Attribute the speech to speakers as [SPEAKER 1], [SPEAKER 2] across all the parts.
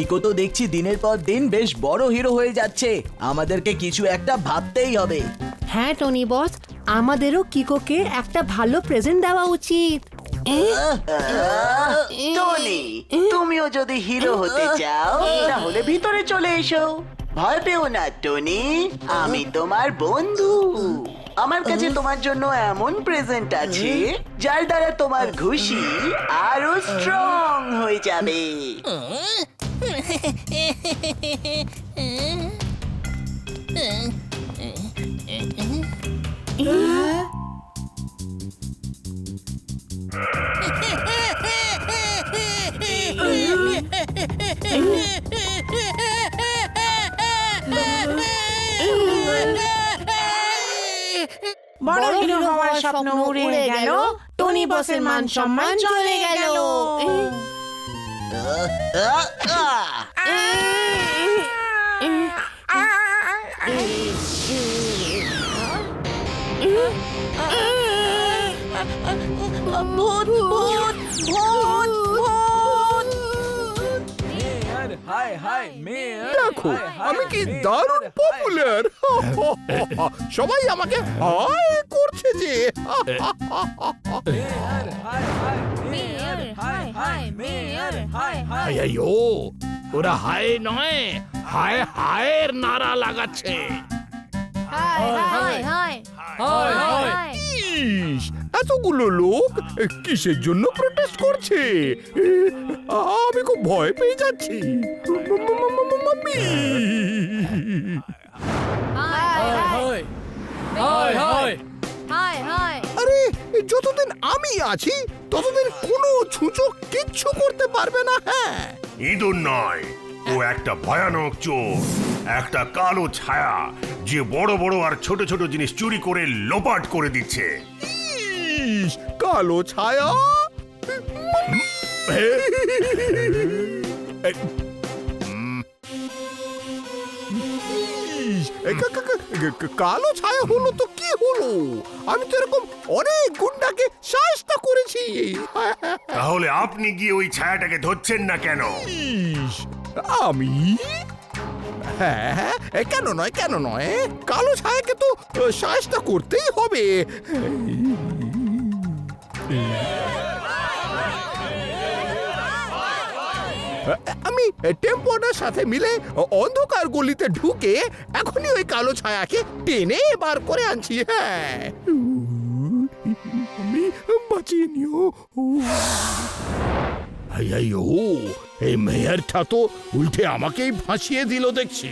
[SPEAKER 1] Kiko তো দেখছি দিনের পর দিন বেশ বড় হিরো হয়ে যাচ্ছে, আমাদেরকে কিছু একটা ভাবতেই হবে।
[SPEAKER 2] হ্যাঁ টনি বস, আমাদেরও কিকোকে একটা ভালো প্রেজেন্ট দেওয়া উচিত।
[SPEAKER 3] টনি, তুমিও যদি হিরো হতে চাও তাহলে ভিতরে চলে এসো। ভয় পেও না টনি, আমি তোমার বন্ধু। আমার কাছে তোমার জন্য এমন প্রেজেন্ট আছে যার দ্বারা তোমার খুশি আরো স্ট্রং হয়ে যাবে।
[SPEAKER 4] বড় হিরো হওয়ার স্বপ্ন উড়ে গেল, টনি বসের মান সম্মান চলে গেল। ভূত ভূত ভূত ভূত।
[SPEAKER 5] দেখো আমি কি দারুণ পপুলার, সবাই আমাকে হাই করছে যে। আইয়ো, ওরা হাই নয়, হায় হায়ের নারা লাগাচ্ছে। ইস, এতগুলো লোক কিসের জন্য প্রোটেস্ট করছে? আমি খুব ভয় পেয়ে যাচ্ছি। মাম্মি। আরে যতদিন আমি আছি ততদিন কোনো ছুঁচো কিচ্ছু করতে পারবে না। হ্যাঁ,
[SPEAKER 6] ইঁদুর নয়, ও একটা ভয়ানক চোর, একটা কালো ছায়া যে বড় বড় আর ছোট ছোট জিনিস চুরি করে লোপাট করে দিচ্ছে।
[SPEAKER 5] ইস, কালো ছায়া। ইস, কালো ছায়া হলো তো কি হলো? আমি তো এরকম অনেক গুন্ডাকে সাহায্য করেছি।
[SPEAKER 6] তাহলে আপনি গিয়ে ওই ছায়াটাকে ধরছেন না কেন?
[SPEAKER 5] ইস, আমি? হ্যাঁ, কেন নয়, কেন নয়, কালো ছায়াকে তো সাহায্য করতেই হবে। আমি টেম্পোটার সাথে মিলে অন্ধকার গলিতে ঢুকে এখনই ওই কালো ছায়াকে টেনে বার করে আনছি। হ্যাঁ, আমি বাঁচিয়ে নিও। এই মেয়রটা তো উল্টে আমাকেই ফাঁসিয়ে দিল দেখছি।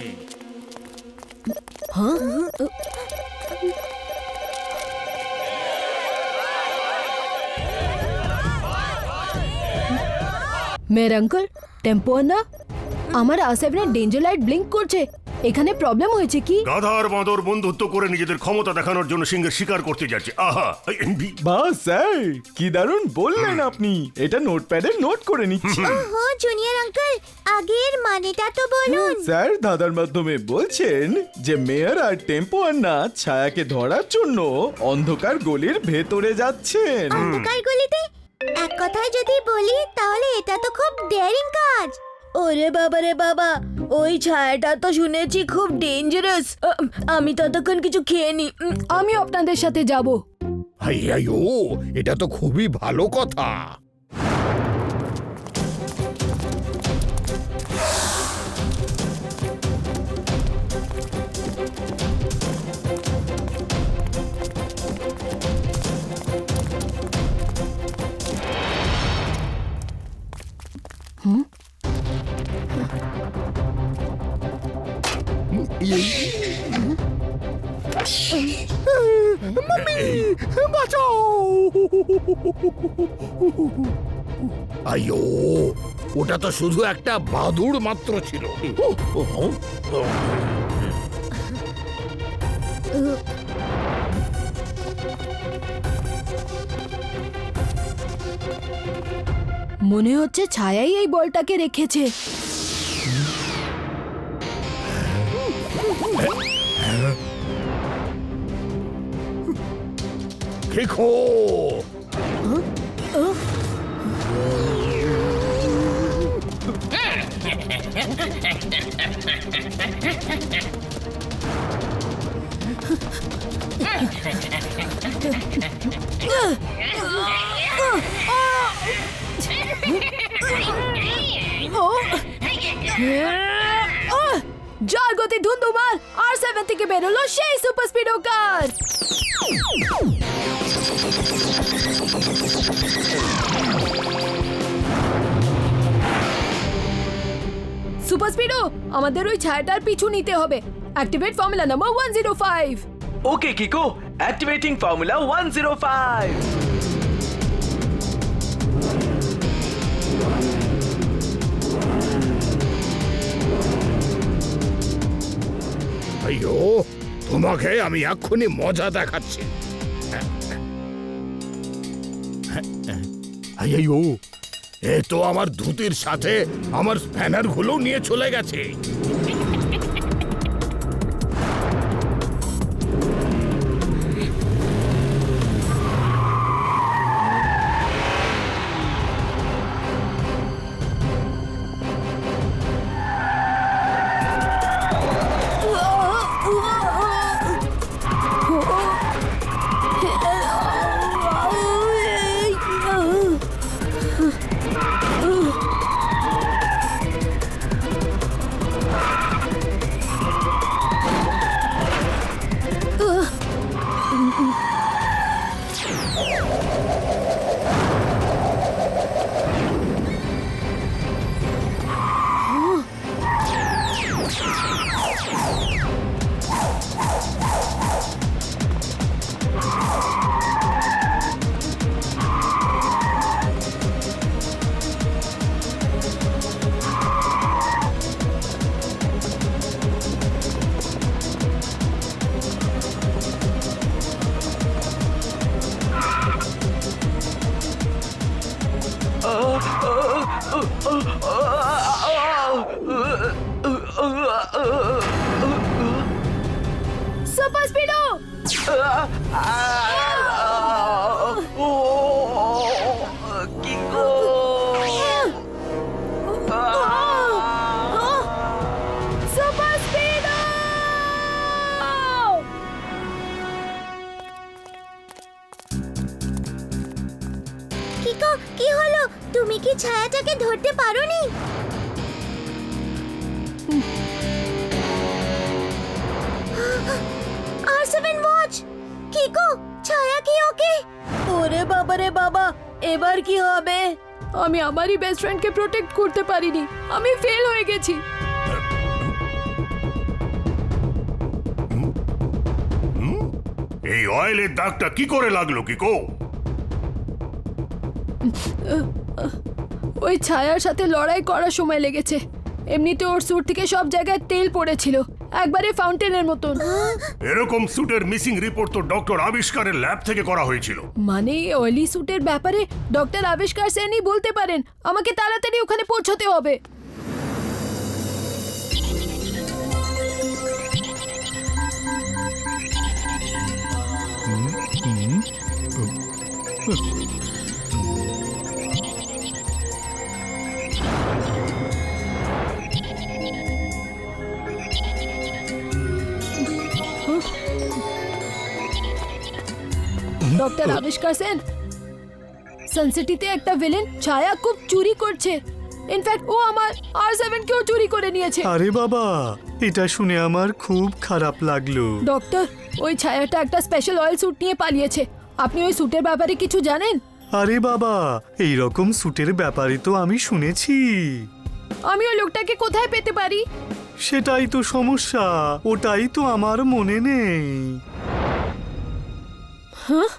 [SPEAKER 7] মেয়ের আঙ্কেল, টেম্পো না, আমার আসামে ডেঞ্জার লাইট ব্লিঙ্ক করছে। এখানে প্রবলেম হয়েছে কি?
[SPEAKER 6] গাধার বাঁদর বন্ধুত্ব করে নিজেদের ক্ষমতা দেখানোর জন্য সিংহের শিকার করতে যাচ্ছে। আহা,
[SPEAKER 1] বাস স্যার, কি দারুণ বললেন আপনি। এটা নোটপ্যাডে নোট করে নিচ্ছি।
[SPEAKER 8] ওহো জুনিয়র আঙ্কেল, আগের মানেটা তো বলুন।
[SPEAKER 1] স্যার দাদার মাধ্যমে বলছেন যে মেয়র আর টেম্পো আন্না ছায়াকে ধরার জন্য অন্ধকার গলির ভেতরে যাচ্ছেন।
[SPEAKER 8] অন্ধকার গলিতে? এক কথায় যদি বলি তাহলে এটা তো খুব ডেয়ারিং কাজ। ওরে বাবা রে বাবা, ওই ছায়াটা তো শুনেছি খুব ডেঞ্জারাস। আমি ততক্ষণ কিছু খেয়ে নি।
[SPEAKER 7] আমি আপনাদের সাথে যাব।
[SPEAKER 5] এটা তো খুবই ভালো কথা। মাম্মি, বাঁচাও! আইয়ো, ওটা তো শুধু একটা বাদুড় মাত্র ছিল।
[SPEAKER 7] মনে হচ্ছে ছায়াই এই বলটাকে রেখেছে।
[SPEAKER 5] খেখো,
[SPEAKER 7] যার গতি ধুন্ধুমার R7 থেকে বেরোলো সেই সুপার স্পিডো কার। সুপার স্পিডো, আমাদের ওই ছায়াটার পিছু নিতে হবে। Activate formula number 105।
[SPEAKER 1] ওকে কিকো, অ্যাক্টিভেটিং ফর্মুলা 105।
[SPEAKER 5] আইয়ো, তোমাকে আমি এক্ষুনি মজা দেখাচ্ছি। আইয়ো, এ তো আমার ধুতির সাথে আমার স্প্যানার গুলো নিয়ে চলে গেছে।
[SPEAKER 7] Super Speedo,
[SPEAKER 1] Kiko,
[SPEAKER 7] super Speedo.
[SPEAKER 8] Kiko, কি হলো? তুমি কি ছায়াটাকে ধরতে পারোনি? R7 watch. কিকো, ছায়া কি ওকে? ওরে বাবা রে বাবা, এবার কি হবে?
[SPEAKER 7] আমি আমারই বেস্ট ফ্রেন্ডকে প্রোটেক্ট করতে পারিনি, আমি ফেল হয়ে গেছি।
[SPEAKER 6] এই অয়েলের দাগটা কি করে লাগলো কিকো?
[SPEAKER 7] ওই ছায়ার সাথে লড়াই করার সময় লেগেছে। এমনিতে ওর স্যুট থেকে সব জায়গায় তেল পড়েছিল, একবারে ফাউন্টেনের মতন।
[SPEAKER 6] এরকম স্যুটের মিসিং রিপোর্ট তো ডক্টর আবিষ্কারের ল্যাব থেকে করা হয়েছিল।
[SPEAKER 7] মানে অয়েলি স্যুটের ব্যাপারে ডক্টর আবিষ্কার সেনই বলতে পারেন। আমাকে তাড়াতাড়ি ওখানে পৌঁছতে হবে। ডক্টর আবিষ্কার সেন, সানসিটিতে একটা ভিলেন ছায়া খুব চুরি করছে। ইনফ্যাক্ট ও আমার R7 কেও চুরি করে নিয়েছে।
[SPEAKER 9] আরে বাবা, এটা শুনে আমার খুব খারাপ লাগলো।
[SPEAKER 7] ডক্টর, ওই ছায়াটা একটা স্পেশাল অয়েল স্যুট নিয়ে পালিয়েছে। আপনি ওই স্যুটের ব্যাপারে কিছু জানেন?
[SPEAKER 9] আরে বাবা, এই রকম স্যুটের ব্যাপারে তো আমি শুনেছি।
[SPEAKER 7] আমি ওই লোকটাকে কোথায় পেতে পারি?
[SPEAKER 9] সেটাই তো সমস্যা, ওটাই তো আমার মনে নেই।
[SPEAKER 7] হ্যাঁ?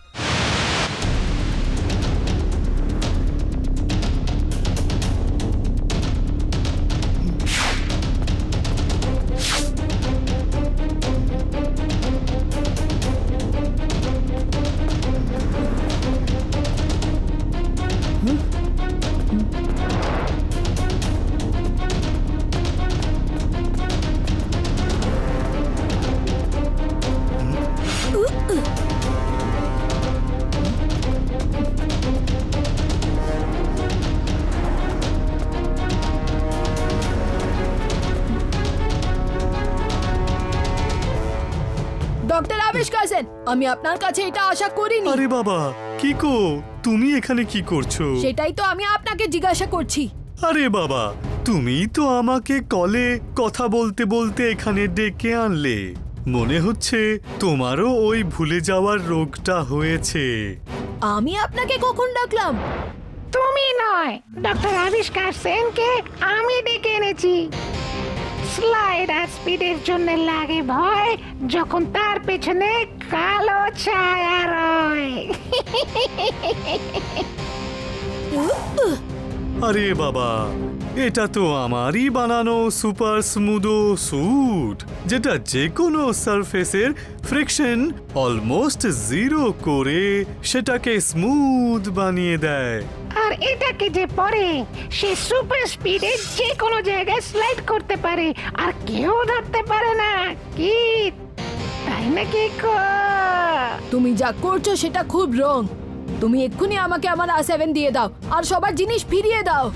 [SPEAKER 7] আবিষ্কার সেন, আমি আপনার কাছে এটা আশা করিনি।
[SPEAKER 9] আরে বাবা কিকো, তুমি এখানে কি করছো?
[SPEAKER 7] সেটাই তো আমি আপনাকে জিজ্ঞাসা করছি।
[SPEAKER 9] আরে বাবা, তুমি তো আমাকে কলে কথা বলতে বলতে এখানে ডেকে আনলে। মনে হচ্ছে তোমারও ওই ভুলে যাওয়ার রোগটা হয়েছে।
[SPEAKER 7] আমি আপনাকে কখন ডাকলাম?
[SPEAKER 4] তুমি নয়, ডক্টর আবিষ্কার সেনকে আমি ডেকে এনেছি। স্লাইড আর স্পিডের জন্য লাগে ভয় যখন তার পেছনে কালো ছায়া রয়।
[SPEAKER 9] আরে বাবা, এটা তো আমারই বানানো সুপার স্মুদো স্যুট, যেটা যে কোনো সারফেসের ফ্রিকশন অলমোস্ট জিরো করে সেটাকে স্মুথ বানিয়ে দেয়।
[SPEAKER 4] আর এটাকে যে পরে সে সুপার স্পিডে যে কোনো জায়গায় স্লাইড করতে পারে আর কেউ ধরতে পারে না। কি তাই নাকি?
[SPEAKER 7] তুমি যা করছো সেটা খুব রং। তুমি এক্ষুনি আমাকে আমার R7 দিয়ে দাও আর সবার জিনিস ফিরিয়ে দাও।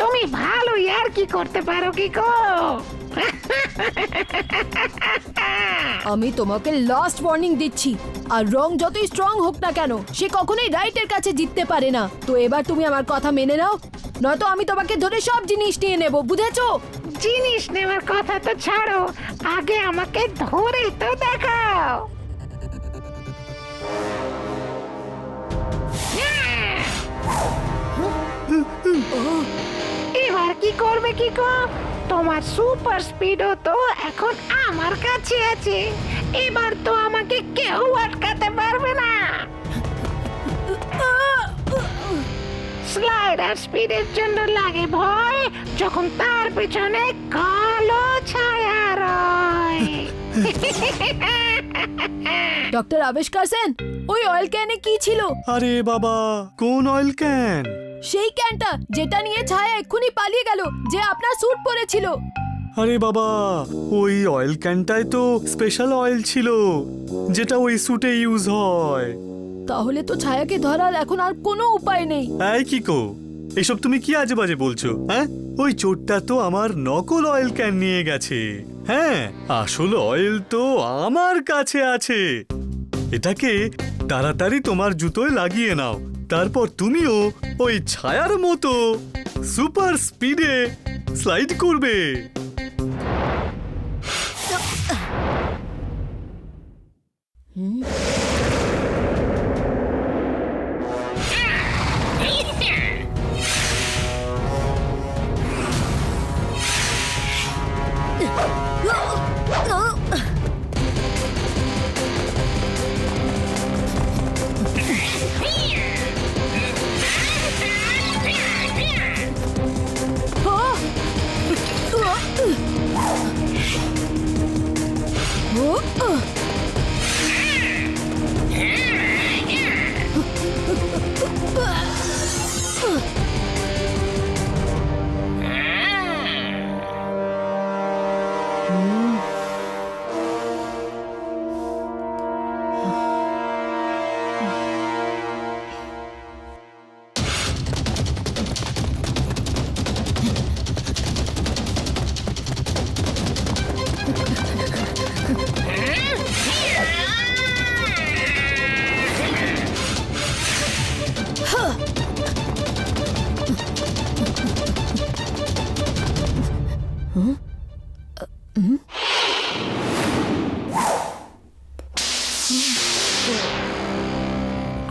[SPEAKER 4] তুমি ভালো আর কি করতে পারো কি গো?
[SPEAKER 7] আমি তোমাকে লাস্ট ওয়ার্নিং দিচ্ছি, আর রং যতই স্ট্রং হোক না কেন সে কখনোই রাইটের কাছে জিততে পারে না। তো এবার তুমি আমার কথা মেনে নাও, নয়তো আমি তোমাকে ধরে সব জিনিস নিয়ে নেব, বুঝেছো?
[SPEAKER 4] জিনিস নেওয়ার কথা তো ছাড়ো, আগে আমাকে ধরে তো দেখাও। এবার কি করবে কি গো? তোমার সুপার স্পিডও তো এখন আমার কাছে আছে। এবার তো আমাকে কেউ আটকাতে পারবে না। স্লাইড আর স্পিডের জন্য লাগে ভয় যখন তার পেছনে কালো ছায়া রয়।
[SPEAKER 7] ডক্টর আবিষ্কার সেন, ওই অয়েল ক্যানে কি ছিল?
[SPEAKER 9] আরে বাবা, কোন অয়েল ক্যান?
[SPEAKER 7] সেই ক্যানটা যেটা নিয়ে ছায়া এক্ষুনি পালিয়ে গেল, যে আপনার স্যুট পরেছিল।
[SPEAKER 9] আরে বাবা, ওই অয়েল ক্যানটায় তো স্পেশাল অয়েল ছিল যেটা ওই স্যুটে ইউজ হয়।
[SPEAKER 7] তাহলে তো ছায়াকে ধরার এখন আর কোনো উপায় নেই।
[SPEAKER 9] এই কিকো, এসব তুমি কি আজে বাজে বলছো? হ্যাঁ, ওই চোরটা তো আমার নকল অয়েল ক্যান নিয়ে গেছে। হ্যাঁ, আসল অয়েল তো আমার কাছে আছে। এটাকে তাড়াতাড়ি তোমার জুতোয় লাগিয়ে নাও, তারপর তুমিও ওই ছায়ার মতো সুপার স্পিডে স্লাইড করবে।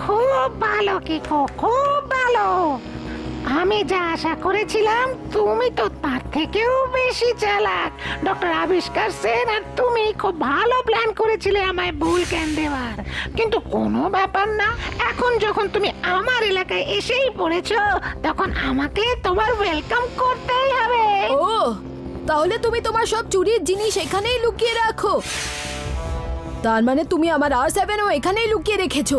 [SPEAKER 4] খুব ভালো কিকো, খুব ভালো। আমি যা আশা করেছিলাম তুমি তো তার থেকেও বেশি চালাক। ডক্টর আবিষ্কার সেন আর তুমি খুব ভালো প্ল্যান করেছিলে আমায় ভুল জ্ঞান দেওয়ার, কিন্তু কোনো ব্যাপার না। এখন যখন তুমি আমার এলাকায় এসেই পড়েছো, তখন আমাকে তোমার ওয়েলকাম করতেই হবে।
[SPEAKER 7] ও, তাহলে তুমি তোমার সব চুরির জিনিস এখানেই লুকিয়ে রাখো। তার মানে তুমি আমার R7ও এখানেই লুকিয়ে রেখেছো।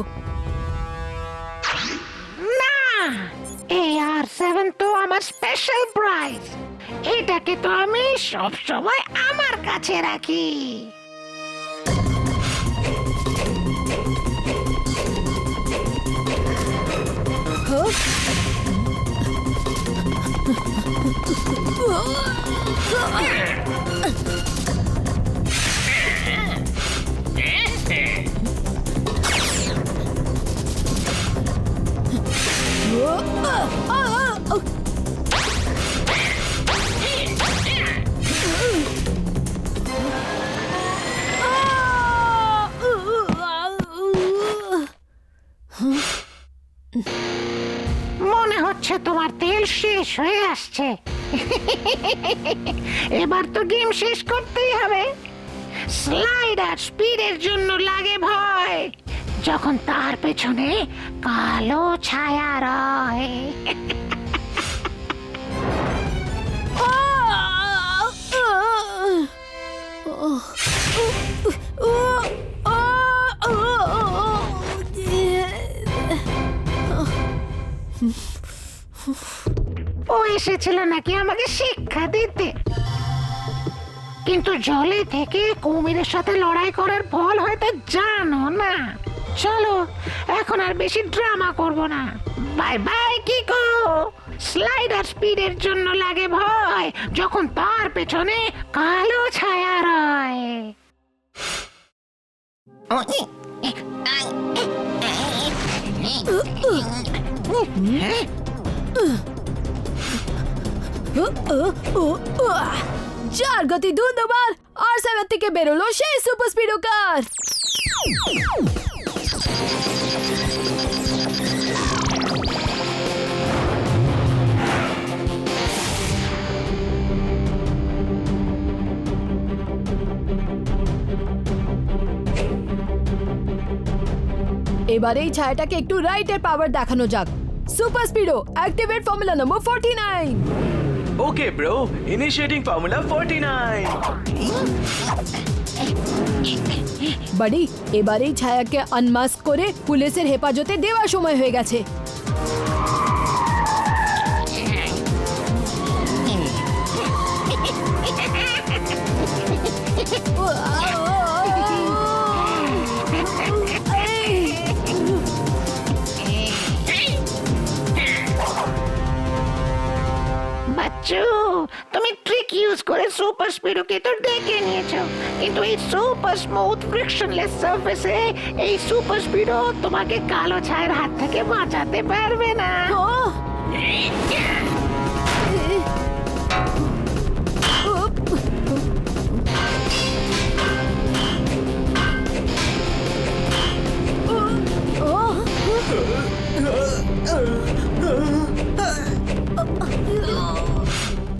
[SPEAKER 4] না, এই R7 তো আমার স্পেশাল প্রাইজ। এটাকে তো আমি সব সময় আমার কাছে রাখি। মনে হচ্ছে তোমার তেল শেষ হয়ে আসছে। এবার তো গেম শেষ করতেই হবে। স্লাইডার স্পিডের জন্য লাগে ভয়, যখন তার পেছনে কালো ছায়া রয়। ও এসেছিল নাকি আমাকে শিক্ষা দিতে, কিন্তু জলে থেকে কুমিরের সাথে লড়াই করার ফল হয়তো জানো না। চলো এখন আর বেশি ড্রামা করব না। Bye bye Kiko. স্লাইডার স্পিডের জন্য লাগে ভয়, যখন তার পেছনে কালো ছায়া রয়।
[SPEAKER 7] যার গতি ধুন্দুবার আর 7 থেকে বেরোলো সেই সুপার স্পিডো কার। এবার এই ছায়াটাকে একটু রাইটের পাওয়ার দেখানো যাক। সুপার স্পিডো অ্যাক্টিভেট ফর্মুলা নম্বর 49।
[SPEAKER 1] Okay, bro. Initiating Formula 49.
[SPEAKER 7] বাড়ি, এবার এই ছায়াকে আনমাস্ক করে পুলিশের হেফাজতে দেওয়ার সময় হয়ে গেছে।
[SPEAKER 4] বাচ্চু, তুমি ট্রিক ইউজ করে সুপার স্পিডোকে তো ডেকে নিয়েছো, কিন্তু এই সুপার স্মুথ ফ্রিকশনলেস সারফেসে এই সুপার স্পিডো তোমাকে কালো ছায়ের হাত থেকে বাঁচাতে পারবে না।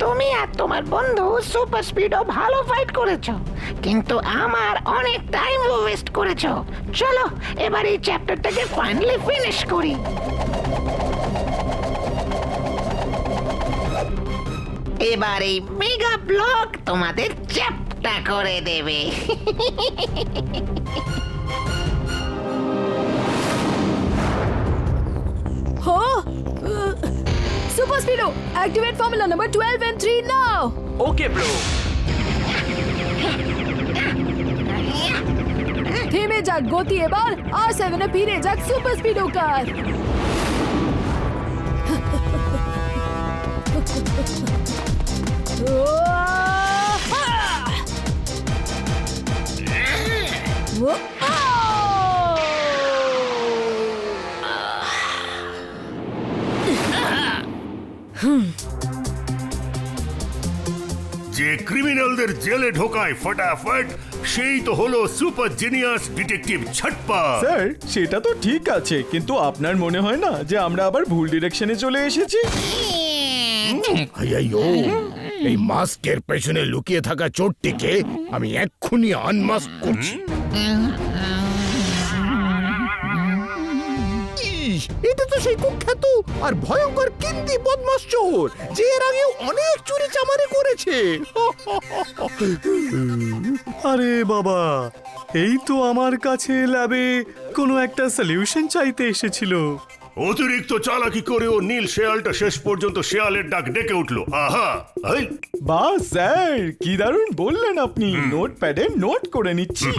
[SPEAKER 4] তুমি আর তোমার বন্ধু সুপার স্পিডও ভালো ফাইট করেছো, কিন্তু আমার অনেক টাইম ওয়েস্ট করেছো। চলো এবার এই চ্যাপ্টারটাকে ফাইনালি ফিনিশ করি। এবার এই মেগা ব্লক তোমাদের চ্যাপ্টা করে দেবে।
[SPEAKER 7] Super Speedo activate formula number 12 and 3 now.
[SPEAKER 1] Okay, bro.
[SPEAKER 7] থেমে যাক গতি, এবার আর 7 এ ফিরে যাক সুপার স্পিডো কার।
[SPEAKER 6] যে ক্রিমিনালদের জেলে ঢোকায় ফটাফট, সেই তো হলো সুপার জিনিয়াস ডিটেকটিভ ছটপা।
[SPEAKER 1] স্যার, সেটা তো ঠিক আছে, কিন্তু আপনার মনে হয় না যে আমরা আবার ভুল ডিরেকশনে চলে এসেছি?
[SPEAKER 5] এই মাস্কের পেছনে লুকিয়ে থাকা চোরটিকে আমি এক্ষুনি আনমাস্ক করছি। এটা তো সেই কুখ্যাত আর ভয়ঙ্কর কিন্দি বদমাস চোর, যে এর আগে অনেক চুরি চামারি করেছে।
[SPEAKER 9] আরে বাবা, এই তো আমার কাছে ল্যাবে কোনো একটা সলিউশন চাইতে এসেছিল।
[SPEAKER 6] অতিরিক্ত চালাকি করেও নীল শেয়ালটা শেষ পর্যন্ত শেয়ালের ডাক ডেকে উঠলো। আহা, এই
[SPEAKER 1] বাহ স্যার, কি দারুণ বললেন আপনি। নোটপ্যাডে নোট করে নিচ্ছি।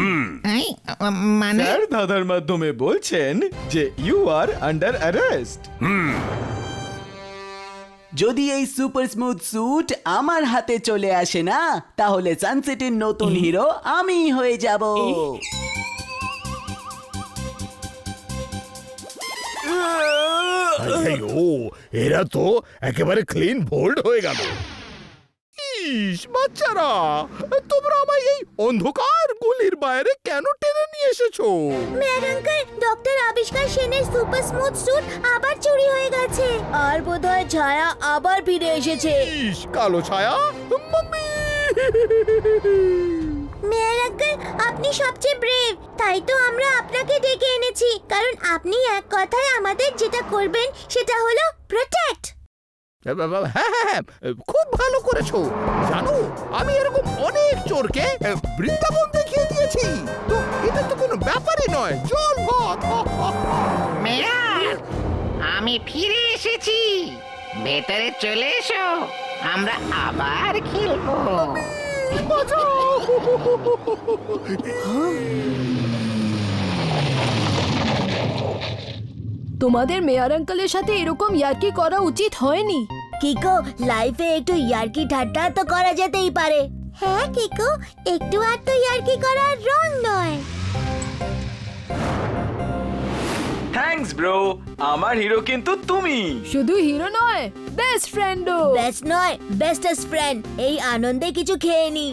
[SPEAKER 4] মানে
[SPEAKER 1] স্যার ধাঁধার মাধ্যমে বলছেন যে ইউ আর আন্ডার অ্যারেস্ট।
[SPEAKER 3] যদি এই সুপার স্মুথ স্যুট আমার হাতে চলে আসে না, তাহলে সানসেটের নতুন হিরো আমি হয়ে যাব।
[SPEAKER 5] ও এরা তো একেবারে ক্লিন বোল্ড হয়ে গেল। ইস বাচ্চারা, তোমরা আমায় এই অন্ধকার গলির বাইরে কেন টেনে নিয়ে এসেছো?
[SPEAKER 8] মেয়ার আঙ্কেল, ডক্টর আবিষ্কার সেনের সুপার স্মুথ স্যুট আবার চুরি হয়ে গেছে, আর বোধহয় ছায়া আবার ফিরে এসেছে।
[SPEAKER 5] ইস কালো ছায়া, মাম্মি!
[SPEAKER 8] মেয়ার আঙ্কেল, আপনি সবচেয়ে ব্রেভ, তাই তো আমরা আপনাকে ডেকে এনেছি, কারণ আপনি এক কথায় আমাদের যেটা করবেন সেটা হলো প্রোটেক্ট।
[SPEAKER 5] হ্যাঁ হ্যাঁ হ্যাঁ, খুব ভালো করেছো। জানো, আমি এরকম অনেক চোরকে বৃন্দাবন দেখিয়ে দিয়েছি, তো এটা তো কোনো ব্যাপারই নয়। জল ভাত।
[SPEAKER 4] মেয়ার, আমি ফিরে এসেছি, ভেতরে চলে এসো, আমরা আবার খেলবো।
[SPEAKER 7] তোমাদের মেয়ার আঙ্কেলের সাথে এরকম ইয়ার্কি করা উচিত হয়নি।
[SPEAKER 8] কিকো, লাইফে একটু ইয়ার্কি ঠাট্টা তো করা যেতেই পারে। হ্যাঁ কিকো, একটু আধটু ইয়ার্কি করা রং নয়।
[SPEAKER 1] থ্যাঙ্কস ব্রো, আমার হিরো কিন্তু তুমি।
[SPEAKER 7] শুধু হিরো নয়, বেস্ট ফ্রেন্ডও।
[SPEAKER 8] বেস্ট নয়, বেস্টেস্ট ফ্রেন্ড। এই আনন্দে কিছু খেয়ে নি।